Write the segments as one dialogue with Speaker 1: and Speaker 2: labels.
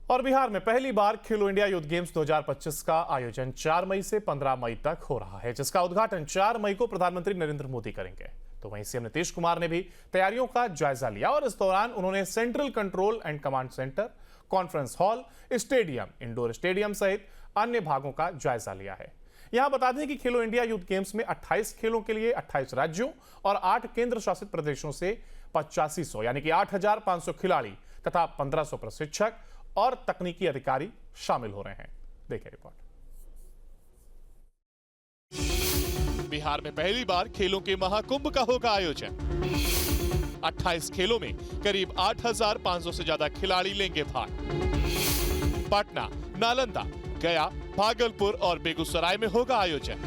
Speaker 1: और बिहार में पहली बार खेलो इंडिया यूथ गेम्स 2025 का आयोजन 4 मई से 15 मई तक हो रहा है, जिसका उद्घाटन 4 मई को प्रधानमंत्री नरेंद्र मोदी करेंगे। तो वहीं सीएम नीतीश कुमार ने भी तैयारियों का जायजा लिया और इस दौरान उन्होंने central control and command centre, conference hall, stadium, indoor stadium सहित अन्य भागों का जायजा लिया है। यहां बता दें कि खेलो इंडिया यूथ गेम्स में 28 खेलों के लिए 28 राज्यों और 8 केंद्र शासित प्रदेशों से 8500 यानी कि 8500 खिलाड़ी तथा 1500 प्रशिक्षक और तकनीकी अधिकारी शामिल हो रहे हैं। देखिए रिपोर्ट।
Speaker 2: बिहार में पहली बार खेलों के महाकुंभ का होगा आयोजन। 28 खेलों में करीब 8500 से ज्यादा खिलाड़ी लेंगे भाग। पटना, नालंदा, गया, भागलपुर और बेगूसराय में होगा आयोजन।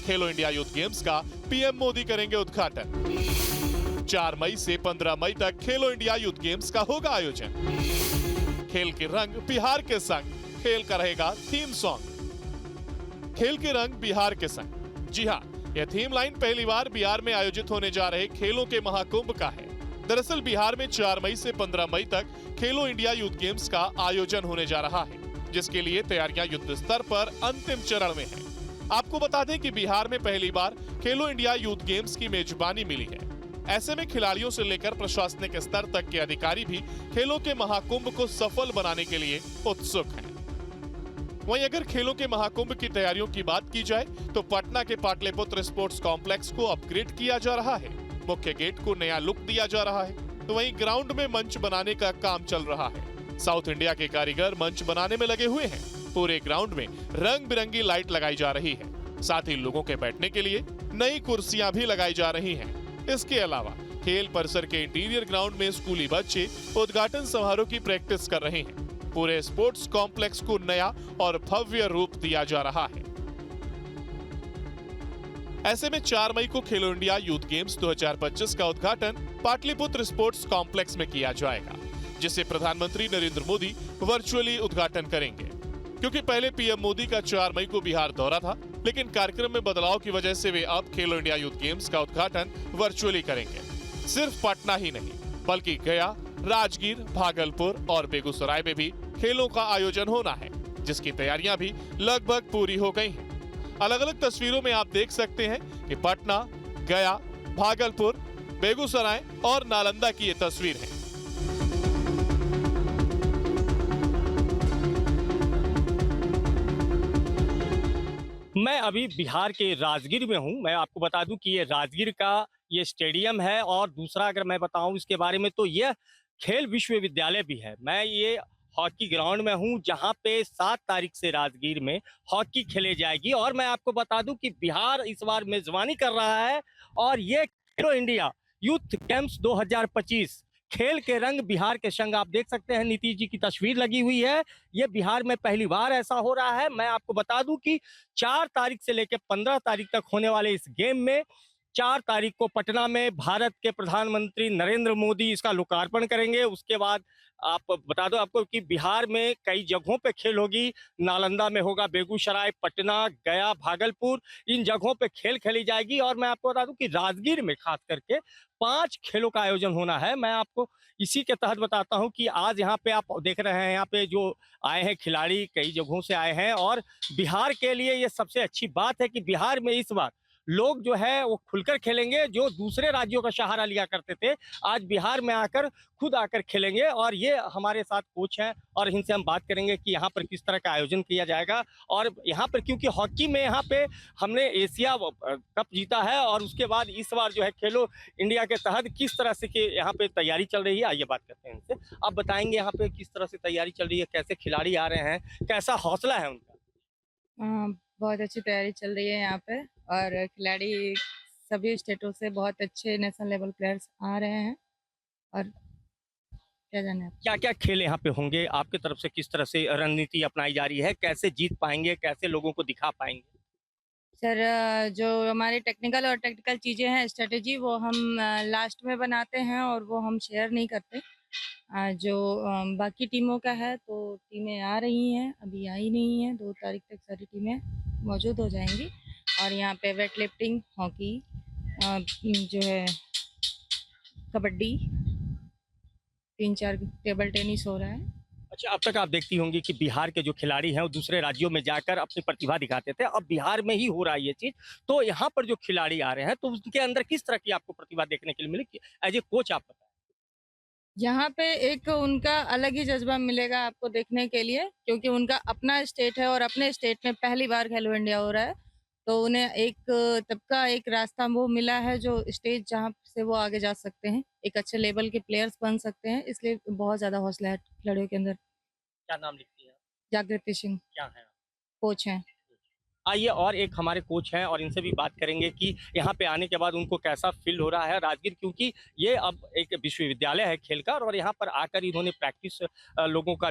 Speaker 2: खेलो इंडिया यूथ गेम्स का पीएम मोदी करेंगे उद्घाटन। 4 मई से 15 मई तक खेलो इंडिया यूथ गेम्स का होगा आयोजन। खेल के रंग बिहार के संग, खेल का रहेगा थीम सॉन्ग। खेल के रंग बिहार के संग, जी हाँ, यह थीम लाइन पहली बार बिहार में आयोजित होने जा रहे खेलों के महाकुंभ का है। दरअसल बिहार में 4 मई से 15 मई तक खेलो इंडिया यूथ गेम्स का आयोजन होने जा रहा है, जिसके लिए तैयारियां युद्ध स्तर पर अंतिम चरण में हैं। आपको बता दें कि बिहार में पहली बार खेलो इंडिया यूथ गेम्स की मेजबानी मिली है। ऐसे में खिलाड़ियों से लेकर प्रशासनिक स्तर तक के अधिकारी भी खेलों के महाकुंभ को सफल बनाने के लिए उत्सुक हैं। वहीं अगर खेलों के महाकुंभ की तैयारियों की बात की जाए तो पटना के पाटलिपुत्र स्पोर्ट्स कॉम्प्लेक्स को अपग्रेड किया जा रहा है। मुख्य गेट को नया लुक दिया जा रहा है, तो वहीं ग्राउंड में मंच बनाने का काम चल रहा है। साउथ इंडिया के कारीगर मंच बनाने में लगे हुए हैं। पूरे ग्राउंड में रंग बिरंगी लाइट लगाई जा रही है। साथ ही लोगों के बैठने के लिए नई कुर्सियां भी लगाई जा रही हैं। इसके अलावा खेल परिसर के इंटीरियर ग्राउंड में स्कूली बच्चे उद्घाटन समारोह की प्रैक्टिस कर रहे हैं। पूरे स्पोर्ट्स कॉम्प्लेक्स को नया और भव्य रूप दिया जा रहा है। ऐसे में 4 मई को खेलो इंडिया यूथ गेम्स 2025 का उद्घाटन पाटलिपुत्र स्पोर्ट्स कॉम्प्लेक्स में किया जाएगा, जिसे प्रधानमंत्री नरेंद्र मोदी वर्चुअली उद्घाटन करेंगे। क्योंकि पहले पीएम मोदी का 4 मई को बिहार दौरा था, लेकिन कार्यक्रम में बदलाव की वजह से वे अब खेलो इंडिया यूथ गेम्स का उद्घाटन वर्चुअली करेंगे। सिर्फ पटना ही नहीं, बल्कि गया, राजगीर, भागलपुर और बेगूसराय में भी खेलों का आयोजन होना है, जिसकी तैयारियां भी लगभग पूरी हो गई हैं। अलग अलग तस्वीरों में आप देख सकते हैं कि पटना, गया, भागलपुर, बेगूसराय और नालंदा की ये तस्वीर है।
Speaker 3: मैं अभी बिहार के राजगीर में हूं। मैं आपको बता दूं कि ये राजगीर का ये स्टेडियम है, और दूसरा अगर मैं बताऊं इसके बारे में तो यह खेल विश्वविद्यालय भी है। मैं ये हॉकी ग्राउंड में हूं, जहां पे 7 तारीख से राजगीर में हॉकी खेले जाएगी। और मैं आपको बता दूं कि बिहार इस बार मेजबानी कर रहा है, और ये खेलो इंडिया यूथ गेम्स 2025 खेल के रंग बिहार के संग। आप देख सकते हैं नीतीश जी की तस्वीर लगी हुई है। ये बिहार में पहली बार ऐसा हो रहा है। मैं आपको बता दूं कि 4 तारीख से लेकर 15 तारीख तक होने वाले इस गेम में 4 तारीख को पटना में भारत के प्रधानमंत्री नरेंद्र मोदी इसका लोकार्पण करेंगे। उसके बाद आप बता दो आपको कि बिहार में कई जगहों पे खेल होगी। नालंदा में होगा, बेगूसराय, पटना, गया, भागलपुर, इन जगहों पे खेल खेली जाएगी। और मैं आपको बता दूं कि राजगीर में खास करके 5 खेलों का आयोजन होना है। मैं आपको इसी के तहत बताता हूं कि आज यहाँ पे आप देख रहे हैं, यहाँ पे जो आए हैं खिलाड़ी कई जगहों से आए हैं। और बिहार के लिए ये सबसे अच्छी बात है कि बिहार में इस बार लोग जो है वो खुलकर खेलेंगे। जो दूसरे राज्यों का सहारा लिया करते थे, आज बिहार में आकर खुद आकर खेलेंगे। और ये हमारे साथ कोच हैं, और इनसे हम बात करेंगे कि यहाँ पर किस तरह का आयोजन किया जाएगा। और यहाँ पर क्योंकि हॉकी में यहाँ पे हमने एशिया कप जीता है, और उसके बाद इस बार जो है खेलो इंडिया के तहत किस तरह से कि यहाँ पे तैयारी चल रही है, आइए बात करते हैं इनसे। आप बताएंगे यहाँ पे किस तरह से तैयारी चल रही है, कैसे खिलाड़ी आ रहे हैं, कैसा हौसला है उनका?
Speaker 4: बहुत अच्छी तैयारी चल रही है यहाँ पे, और खिलाड़ी सभी स्टेटों से बहुत अच्छे नेशनल लेवल प्लेयर्स आ रहे हैं। और क्या जाने आप
Speaker 3: क्या क्या खेल यहाँ पे होंगे आपके तरफ से, किस तरह से रणनीति अपनाई जा रही है, कैसे जीत पाएंगे, कैसे लोगों को दिखा पाएंगे?
Speaker 4: सर, जो हमारी टेक्निकल और टेक्टिकल चीज़ें हैं, स्ट्रेटेजी, वो हम लास्ट में बनाते हैं और वो हम शेयर नहीं करते। जो बाकी टीमों का है, तो टीमें आ रही हैं, अभी आई नहीं है। 2 तारीख तक सारी टीमें मौजूद हो जाएंगी। और यहाँ पे वेट लिफ्टिंग, हॉकी, जो है कबड्डी, 3-4 टेबल टेनिस हो रहा है।
Speaker 3: अच्छा, अब तक आप देखती होंगी कि बिहार के जो खिलाड़ी हैं वो दूसरे राज्यों में जाकर अपनी प्रतिभा दिखाते थे, अब बिहार में ही हो रहा है ये चीज। तो यहाँ पर जो खिलाड़ी आ रहे हैं तो उनके अंदर किस तरह की आपको प्रतिभा देखने के लिए मिली, एज ए कोच आप बताएं।
Speaker 4: यहाँ पे एक उनका अलग ही जज्बा मिलेगा आपको देखने के लिए, क्योंकि उनका अपना स्टेट है और अपने स्टेट में पहली बार खेलो इंडिया हो रहा है। तो उन्हें एक तब का एक रास्ता वो मिला है, जो स्टेज जहाँ से वो आगे जा सकते हैं, एक अच्छे लेवल के प्लेयर्स बन सकते हैं। इसलिए बहुत ज्यादा हौसला है खिलाड़ियों के अंदर।
Speaker 3: क्या नाम लिखती है?
Speaker 4: जागृति सिंह
Speaker 3: क्या है?
Speaker 4: कोच हैं।
Speaker 3: आइए और एक हमारे कोच हैं और इनसे भी बात करेंगे कि यहाँ पे आने के बाद उनको कैसा फील हो रहा है राजगीर, क्योंकि ये अब एक विश्वविद्यालय है खेल का और यहाँ पर आकर इन्होंने प्रैक्टिस लोगों का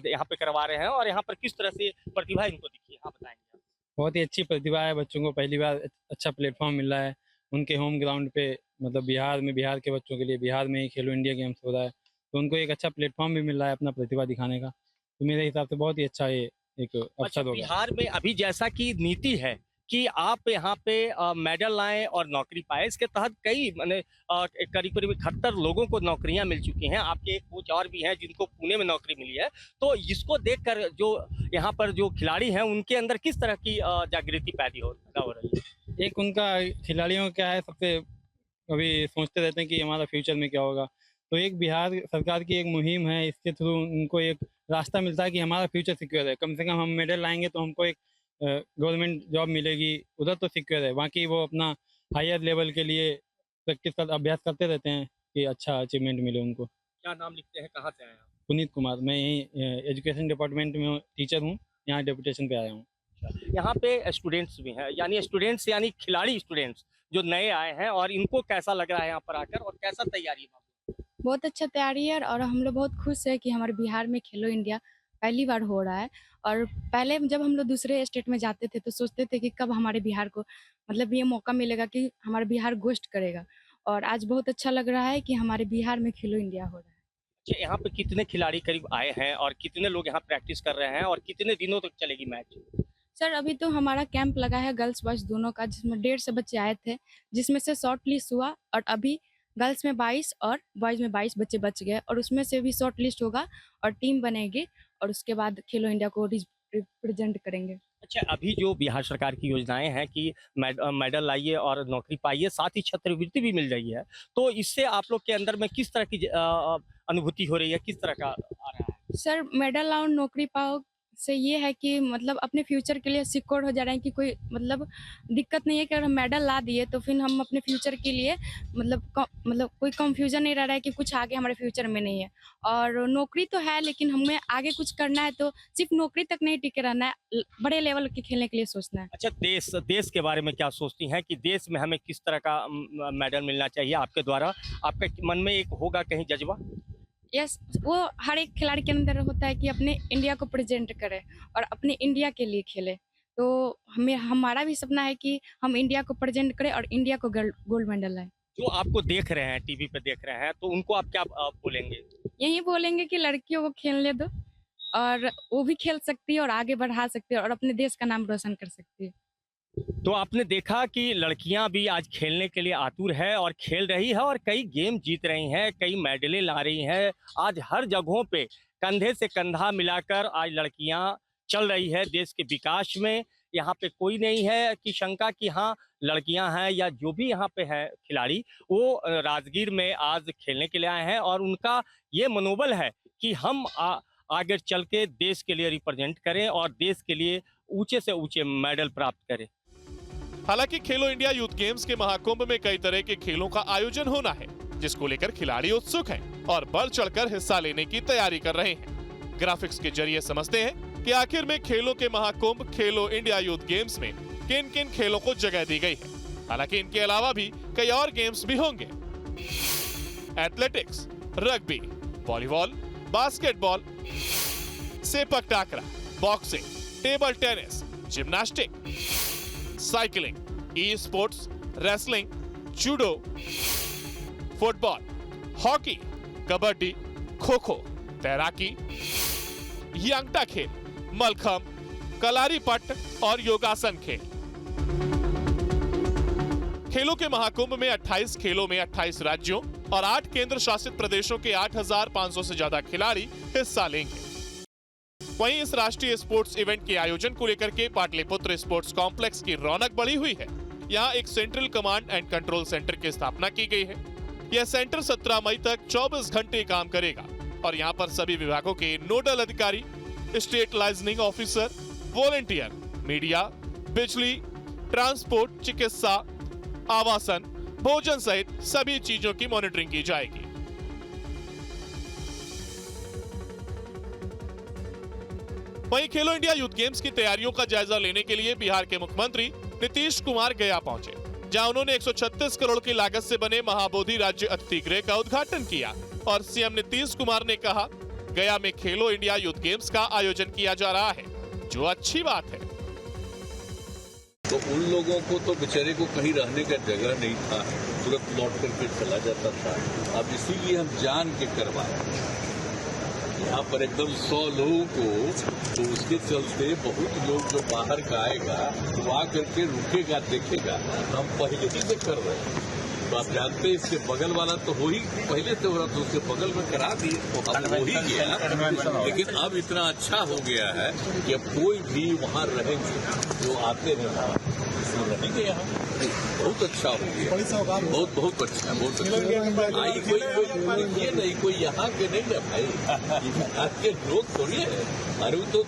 Speaker 3: यहाँ पे करवा रहे हैं और यहाँ पर किस तरह से प्रतिभा इनको दिखी है, हाँ बताएंगे आप।
Speaker 5: बहुत ही अच्छी प्रतिभा है, बच्चों को पहली बार अच्छा प्लेटफॉर्म मिल रहा है उनके होम ग्राउंड पे, मतलब बिहार के बच्चों के लिए बिहार में ही खेलो इंडिया गेम्स हो रहा है, तो उनको एक अच्छा प्लेटफॉर्म भी मिल रहा है अपना प्रतिभा दिखाने का। तो मेरे हिसाब से बहुत ही अच्छा ये एक
Speaker 3: अच्छा,
Speaker 5: अवसर होगा।
Speaker 3: बिहार में अभी जैसा कि नीति है कि आप यहाँ पे मेडल लाएं और नौकरी पाए, इसके तहत कई करीब करीब 71 लोगों को नौकरियां मिल चुकी हैं। आपके एक कोच और भी हैं जिनको पुणे में नौकरी मिली है। तो इसको देखकर जो यहाँ पर जो खिलाड़ी हैं उनके अंदर किस तरह की जागृति पैदा हो रही है?
Speaker 5: एक उनका खिलाड़ियों क्या है, सबसे अभी सोचते रहते हैं कि हमारा फ्यूचर में क्या होगा, तो एक बिहार सरकार की एक मुहिम है, इसके थ्रू उनको एक रास्ता मिलता है कि हमारा फ्यूचर सिक्योर है, कम से कम हम मेडल लाएंगे तो हमको एक गवर्नमेंट जॉब मिलेगी, उधर तो सिक्योर है। बाकी वो अपना हायर लेवल के लिए अभ्यास करते रहते हैं कि अच्छा अचीवमेंट मिले उनको।
Speaker 3: क्या नाम लिखते हैं, कहाँ से आए हैं आप?
Speaker 5: पुनीत कुमार, मैं यहीं एजुकेशन डिपार्टमेंट में टीचर हूँ, यहाँ डेपुटेशन पे आया हूँ।
Speaker 3: यहाँ पे स्टूडेंट्स भी हैं, यानी स्टूडेंट्स यानी खिलाड़ी स्टूडेंट्स जो नए आए हैं, और इनको कैसा लग रहा है यहाँ पर आकर और कैसा तैयारी है?
Speaker 6: बहुत अच्छा तैयारी है और हम लोग बहुत खुश है कि हमारे बिहार में खेलो इंडिया पहली बार हो रहा है। और पहले जब हम लोग दूसरे स्टेट में जाते थे तो सोचते थे कि कब हमारे बिहार को मतलब ये मौका मिलेगा कि हमारा बिहार गोष्ट करेगा, और आज बहुत अच्छा लग रहा है कि हमारे बिहार में खेलो इंडिया हो रहा है।
Speaker 3: अच्छा, यहाँ पे कितने खिलाड़ी करीब आए हैं और कितने लोग यहाँ प्रैक्टिस कर रहे हैं और कितने दिनों तक चलेगी मैच?
Speaker 6: सर अभी तो हमारा कैंप लगा है गर्ल्स बॉयज दोनों का, जिसमें 150 से बच्चे आए थे, जिसमें से शॉर्ट लिस्ट हुआ और अभी गर्ल्स में 22 और बॉयज में 22 बच्चे बच गए, और उसमें से भी शॉर्ट लिस्ट होगा और टीम बनेगी और उसके बाद खेलो इंडिया को रिप्रेजेंट करेंगे।
Speaker 3: अच्छा, अभी जो बिहार सरकार की योजनाएं हैं कि मेडल लाइए और नौकरी पाइए, साथ ही छात्रवृत्ति भी मिल रही है, तो इससे आप लोग के अंदर में किस तरह की अनुभूति हो रही है, किस तरह का आ रहा है?
Speaker 6: सर मेडल लाओ नौकरी पाओ से ये है कि मतलब अपने फ्यूचर के लिए सिक्योर हो जा रहे हैं कि कोई मतलब दिक्कत नहीं है कि अगर हम मेडल ला दिए तो फिर हम अपने फ्यूचर के लिए मतलब कोई कंफ्यूजन नहीं रह रहा है कि कुछ आगे हमारे फ्यूचर में नहीं है। और नौकरी तो है, लेकिन हमें आगे कुछ करना है तो सिर्फ नौकरी तक नहीं टिके रहना है, बड़े लेवल के खेलने के लिए सोचना है।
Speaker 3: अच्छा, देश के बारे में क्या सोचती हैं कि देश में हमें किस तरह का मेडल मिलना चाहिए आपके द्वारा? आपके मन में एक होगा कहीं जज्बा?
Speaker 6: यस, वो हर एक खिलाड़ी के अंदर होता है कि अपने इंडिया को प्रेजेंट करे और अपने इंडिया के लिए खेले। तो हमारा भी सपना है कि हम इंडिया को प्रेजेंट करें और इंडिया को गोल्ड मेडल लाए।
Speaker 3: जो आपको देख रहे हैं, टीवी पे देख रहे हैं, तो उनको आप क्या बोलेंगे?
Speaker 6: यही बोलेंगे कि लड़कियों को खेलने दो और वो भी खेल सकती है और आगे बढ़ा सकती है और अपने देश का नाम रोशन कर सकती है।
Speaker 3: तो आपने देखा कि लड़कियां भी आज खेलने के लिए आतुर है और खेल रही है और कई गेम जीत रही हैं, कई मेडलें ला रही हैं। आज हर जगहों पे कंधे से कंधा मिलाकर आज लड़कियां चल रही है देश के विकास में। यहाँ पे कोई नहीं है कि शंका कि हाँ लड़कियां हैं या जो भी यहाँ पे है खिलाड़ी, वो राजगीर में आज खेलने के लिए आए हैं और उनका ये मनोबल है कि हम आगे चल के देश के लिए रिप्रेजेंट करें और देश के लिए ऊंचे से ऊंचे मेडल प्राप्त करें।
Speaker 2: हालांकि खेलो इंडिया यूथ गेम्स के महाकुंभ में कई तरह के खेलों का आयोजन होना है, जिसको लेकर खिलाड़ी उत्सुक हैं और बढ़ चढ़कर हिस्सा लेने की तैयारी कर रहे हैं। ग्राफिक्स के जरिए समझते हैं कि आखिर में खेलों के महाकुंभ खेलो इंडिया यूथ गेम्स में किन किन खेलों को जगह दी गई है। हालांकि इनके अलावा भी कई और गेम्स भी होंगे। Athletics, rugby, volleyball, basketball, sepak takraw, boxing, table tennis, gymnastic, cycling, esports, wrestling, judo, football, hockey, kabaddi, kho kho, तैराकी, यांगटा खेल, मलखम, कलारी पट्ट और योगासन खेल। खेलों के महाकुंभ में 28 खेलों में 28 राज्यों और 8 केंद्र शासित प्रदेशों के 8,500 से ज्यादा खिलाड़ी हिस्सा लेंगे। वहीं इस राष्ट्रीय स्पोर्ट्स इवेंट के आयोजन को लेकर के पाटलिपुत्र स्पोर्ट्स कॉम्प्लेक्स की रौनक बढ़ी हुई है। यहाँ एक central command and control centre की स्थापना की गई है। यह सेंटर 17 मई तक 24 घंटे काम करेगा और यहाँ पर सभी विभागों के नोडल अधिकारी, state liaisoning officer, volunteer, media, बिजली, ट्रांसपोर्ट, चिकित्सा, आवासन, भोजन सहित सभी चीजों की मॉनिटरिंग की जाएगी। वहीं खेलो इंडिया यूथ गेम्स की तैयारियों का जायजा लेने के लिए बिहार के मुख्यमंत्री नीतीश कुमार गया पहुंचे, जहां उन्होंने 136 करोड़ की लागत से बने महाबोधि राज्य अतिथि गृह का उद्घाटन किया और सीएम नीतीश कुमार ने कहा, गया में खेलो इंडिया यूथ गेम्स का आयोजन किया जा रहा है, जो अच्छी बात है।
Speaker 7: तो उन लोगों को तो बेचारे को कहीं रहने का जगह नहीं था, तुरंत लौट करके चला जाता था। अब इसीलिए हम जान के करवाए यहाँ पर एकदम 100 लोगों को, तो उसके चलते बहुत लोग जो बाहर का आएगा वो आकर के रुकेगा, देखेगा। हम पहले ही से कर रहे हैं, तो आप जानते हैं इसके बगल वाला तो हो ही पहले से हो रहा, तो उसके बगल में करा दिए तो अब हो ही गया। लेकिन अब इतना अच्छा हो गया है कि अब कोई भी वहाँ रहेंगे, जो आते हैं रहेंगे यहाँ, बहुत अच्छा हो गया, बहुत बहुत अच्छा, बहुत अच्छा। आई कोई देखिए नहीं, कोई यहाँ के नहीं है भाई, यहाँ के लोग थोड़ी है। अरे तो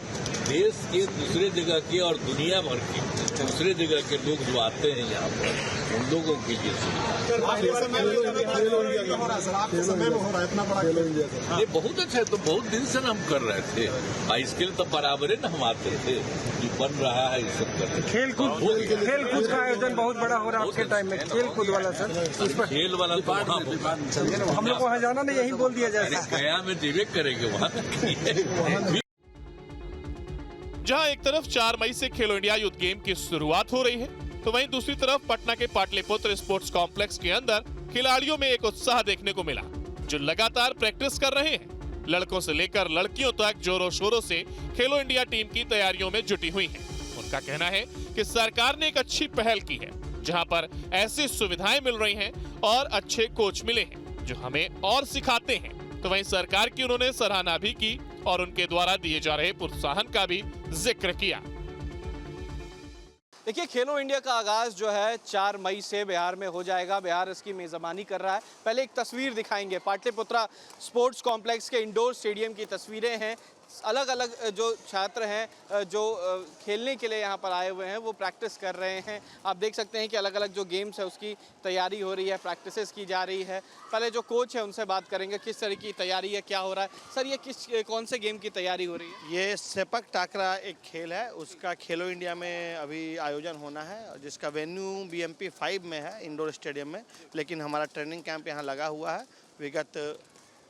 Speaker 7: देश के दूसरे जगह के और दुनिया भर के दूसरे जगह के लोग जो आते हैं यहाँ पर, उन लोगों के लिए ये बहुत अच्छा है। तो बहुत दिन से हम कर रहे थे, इसके लिए तो बराबर है ना, हम आते थे, ये बन रहा है, ये सब कर रहे हैं।
Speaker 8: खेलकूद का आयोजन बहुत बड़ा हो रहा है आपके टाइम में, खेलकूद वाला सर,
Speaker 7: खेल वाला तो
Speaker 8: हम लोग वहाँ जाना नहीं, यही बोल दिया जाए।
Speaker 7: गया में जेबे करेंगे वहाँ तक।
Speaker 2: जहां एक तरफ 4 मई से खेलो इंडिया यूथ गेम की शुरुआत हो रही है, तो वहीं दूसरी तरफ पटना के पाटलिपुत्र स्पोर्ट्स कॉम्प्लेक्स के अंदर खिलाड़ियों में एक उत्साह देखने को मिला, जो लगातार प्रैक्टिस कर रहे हैं। लड़कों से लेकर लड़कियों तक जोरों शोरों से खेलो इंडिया टीम की तैयारियों में जुटी हुई हैं। उनका कहना है कि सरकार ने एक अच्छी पहल की है, जहां पर ऐसी सुविधाएं मिल रही हैं और अच्छे कोच मिले हैं, जो हमें और सिखाते हैं। तो वहीं सरकार की उन्होंने सराहना भी की और उनके द्वारा दिए जा रहे प्रोत्साहन का भी जिक्र किया।
Speaker 9: देखिए, खेलो इंडिया का आगाज़ जो है 4 मई से बिहार में हो जाएगा। बिहार इसकी मेज़बानी कर रहा है। पहले एक तस्वीर दिखाएंगे, पाटलिपुत्रा स्पोर्ट्स कॉम्प्लेक्स के इंडोर स्टेडियम की तस्वीरें हैं। अलग अलग जो छात्र हैं जो खेलने के लिए यहाँ पर आए हुए हैं, वो प्रैक्टिस कर रहे हैं। आप देख सकते हैं कि अलग अलग जो गेम्स है उसकी तैयारी हो रही है, प्रैक्टिसेस की जा रही है। पहले जो कोच है उनसे बात करेंगे, किस तरह की तैयारी है, क्या हो रहा है। सर, ये कौन से गेम की तैयारी हो रही है?
Speaker 10: ये सेपक टाकरा एक खेल है, उसका खेलो इंडिया में अभी आयोजन होना है, जिसका वेन्यू BMP 5 में है, इंडोर स्टेडियम में। लेकिन हमारा ट्रेनिंग कैंप यहाँ लगा हुआ है। विगत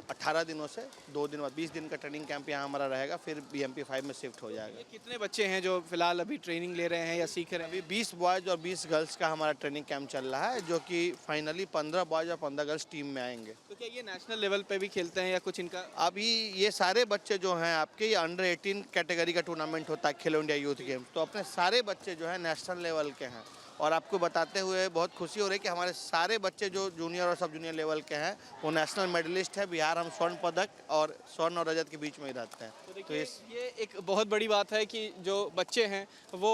Speaker 10: 18 दिनों से 2 दिन बाद 20 दिन का ट्रेनिंग कैंप यहाँ हमारा रहेगा, फिर BMP 5 में शिफ्ट हो जाएगा।
Speaker 9: कितने बच्चे हैं जो फिलहाल अभी ट्रेनिंग ले रहे हैं या सीख रहे हैं?
Speaker 10: अभी 20 बॉयज़ और 20 गर्ल्स का हमारा ट्रेनिंग कैंप चल रहा है, जो कि फाइनली 15 बॉयज़ और 15 गर्ल्स टीम में आएंगे।
Speaker 9: तो क्या ये नेशनल लेवल पे भी खेलते हैं या कुछ इनका?
Speaker 10: अभी ये सारे बच्चे जो हैं आपके, ये अंडर 18 कैटेगरी का टूर्नामेंट होता है खेलो इंडिया यूथ गेम्स, तो अपने सारे बच्चे जो हैं नेशनल लेवल के हैं। और आपको बताते हुए बहुत खुशी हो रही है कि हमारे सारे बच्चे जो जूनियर और सब जूनियर लेवल के हैं वो नेशनल मेडलिस्ट है। बिहार हम स्वर्ण पदक और स्वर्ण और रजत के बीच में ही रहते हैं।
Speaker 9: तो ये एक बहुत बड़ी बात है कि जो बच्चे हैं वो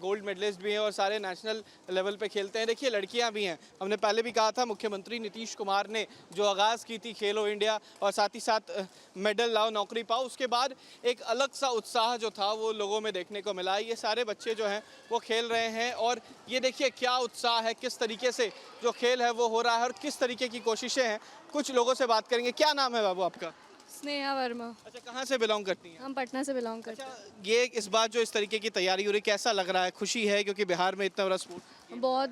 Speaker 9: गोल्ड मेडलिस्ट भी हैं और सारे नेशनल लेवल पे खेलते हैं। देखिए, लड़कियां भी हैं। हमने पहले भी कहा था, मुख्यमंत्री नीतीश कुमार ने जो आगाज़ की थी खेलो इंडिया और साथ ही साथ मेडल लाओ नौकरी पाओ, उसके बाद एक अलग सा उत्साह जो था वो लोगों में देखने को मिला। ये सारे बच्चे जो हैं वो खेल रहे हैं और ये देखिए क्या उत्साह है, किस तरीके से जो खेल है वो हो रहा है और किस तरीके की कोशिशें हैं। कुछ लोगों से बात करेंगे। क्या नाम है बाबू आपका?
Speaker 6: स्नेहा वर्मा।
Speaker 9: अच्छा, कहाँ से बिलोंग करती हैं?
Speaker 6: हम पटना से बिलोंग करते हैं।
Speaker 9: अच्छा, ये इस बार जो इस तरीके की तैयारी हो रही है, कैसा लग रहा है? खुशी है क्योंकि बिहार में इतना बड़ा स्पोर्ट?
Speaker 6: बहुत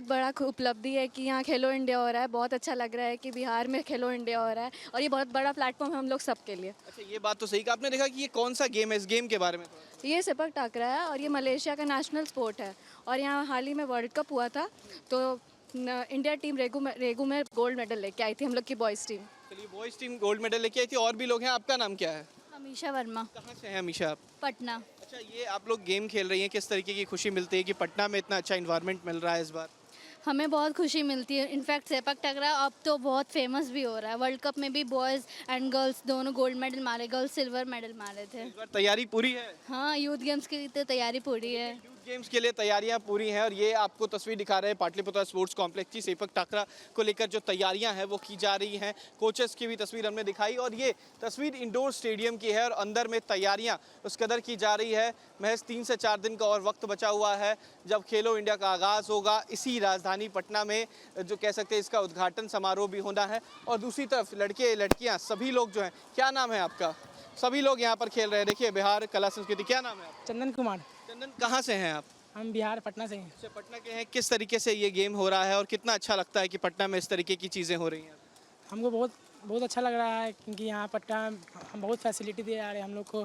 Speaker 6: बड़ा उपलब्धि है कि यहाँ खेलो इंडिया हो रहा है। बहुत अच्छा लग रहा है कि बिहार में खेलो इंडिया हो रहा है और ये बहुत बड़ा प्लेटफॉर्म है हम लोग सबके लिए।
Speaker 9: अच्छा, ये बात तो सही कहा आपने। देखा कि ये कौन सा गेम है, इस गेम के बारे में
Speaker 6: ये सेपक टाकरा है और ये मलेशिया का नेशनल स्पोर्ट है और यहाँ हाल ही में वर्ल्ड कप हुआ था, तो इंडिया टीम रेगू में गोल्ड मेडल लेके आई थी, हम लोग की बॉयज़ टीम।
Speaker 9: चलिए, बॉयज़ टीम गोल्ड मेडल लेके आई थी। और भी लोग हैं। आपका नाम क्या है?
Speaker 6: अमीशा वर्मा।
Speaker 9: कहाँ से हैं अमीशा आप?
Speaker 6: पटना।
Speaker 9: अच्छा, ये आप लोग गेम खेल रही हैं, किस तरीके की खुशी मिलती है कि पटना में इतना अच्छा इन्वायरमेंट मिल रहा है इस बार?
Speaker 11: हमें बहुत खुशी मिलती है। इनफैक्ट सेपक टकरा अब तो बहुत फेमस भी हो रहा है। वर्ल्ड कप में भी बॉयज़ एंड गर्ल्स दोनों गोल्ड मेडल मारे, गर्ल्स सिल्वर मेडल मारे थे।
Speaker 9: इस बार तैयारी पूरी है?
Speaker 11: हाँ, यूथ गेम्स की तो तैयारी पूरी है।
Speaker 9: यूथ गेम्स के लिए तैयारियां पूरी हैं और ये आपको तस्वीर दिखा रहे हैं पाटलिपुत्र स्पोर्ट्स कॉम्प्लेक्स की। सेपक टाकरा को लेकर जो तैयारियां हैं वो की जा रही हैं। कोचेस की भी तस्वीर हमने दिखाई और ये तस्वीर इंडोर स्टेडियम की है और अंदर में तैयारियां उस कदर की जा रही है। महज 3 से 4 दिन का और वक्त बचा हुआ है जब खेलो इंडिया का आगाज़ होगा। इसी राजधानी पटना में जो कह सकते हैं इसका उद्घाटन समारोह भी होना है। और दूसरी तरफ लड़के लड़कियाँ सभी लोग जो हैं, क्या नाम है आपका? सभी लोग यहाँ पर खेल रहे हैं। देखिए बिहार कला संस्कृति, क्या नाम है आपका?
Speaker 8: चंदन कुमार।
Speaker 9: चंदन, कहाँ से हैं आप?
Speaker 8: हम बिहार पटना से हैं।
Speaker 9: अच्छा, पटना के हैं। किस तरीके से ये गेम हो रहा है और कितना अच्छा लगता है कि पटना में इस तरीके की चीज़ें हो रही हैं?
Speaker 8: हमको बहुत अच्छा लग रहा है क्योंकि यहाँ पटना हम बहुत फैसिलिटी दिए जा रहे हैं हम लोग को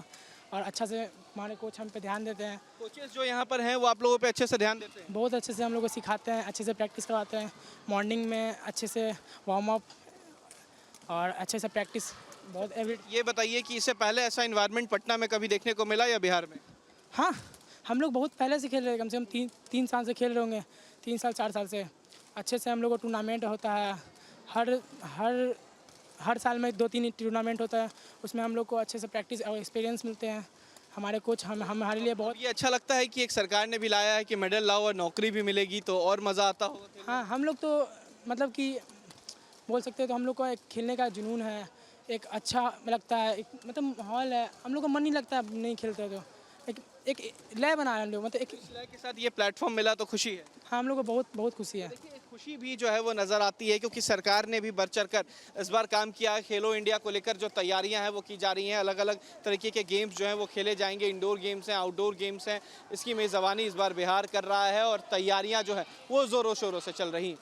Speaker 8: और अच्छा से हमारे कोच हम पे ध्यान देते हैं।
Speaker 9: कोचेस जो यहाँ पर हैं वो आप लोगों पे अच्छे से ध्यान देते हैं?
Speaker 8: बहुत अच्छे से हम लोग को सिखाते हैं, अच्छे से प्रैक्टिस करवाते हैं। मॉर्निंग में अच्छे से वार्म अप और अच्छे से प्रैक्टिस बहुत
Speaker 9: ये बताइए कि इससे पहले ऐसा इन्वायरमेंट पटना में कभी देखने को मिला या बिहार में?
Speaker 8: हाँ, हम लोग बहुत पहले से खेल रहे हैं, कम से कम 3 साल से खेल रहे होंगे, 3 साल 4 साल से। अच्छे से हम लोग को टूर्नामेंट होता है, हर साल में 2-3 टूर्नामेंट होता है, उसमें हम लोग को अच्छे से प्रैक्टिस और एक्सपीरियंस मिलते हैं। हमारे कोच हमारे लिए बहुत
Speaker 9: ये अच्छा लगता है कि एक सरकार ने भी लाया है कि मेडल लाओ और नौकरी भी मिलेगी तो और मज़ा आता होगा।
Speaker 8: हाँ, हम लोग तो मतलब कि बोल सकते हैं तो हम लोग को एक खेलने का जुनून है, एक अच्छा लगता है, एक मतलब माहौल है। हम लोग को मन नहीं लगता है नहीं खेलते तो एक लय बना है हम लोग, मतलब एक
Speaker 9: लय के साथ ये प्लेटफॉर्म मिला तो खुशी है।
Speaker 8: हाँ, हम लोग को बहुत खुशी है।
Speaker 9: देखिए खुशी भी जो है वो नज़र आती है क्योंकि सरकार ने भी बढ़ चढ़ कर इस बार काम किया है। खेलो इंडिया को लेकर जो तैयारियां हैं वो की जा रही हैं। अलग अलग तरीके के गेम्स जो हैं वो खेले जाएंगे। इंडोर गेम्स हैं, आउटडोर गेम्स हैं। इसकी मेज़बानी इस बार बिहार कर रहा है और तैयारियां जो है वो ज़ोरों शोरों से चल रही हैं।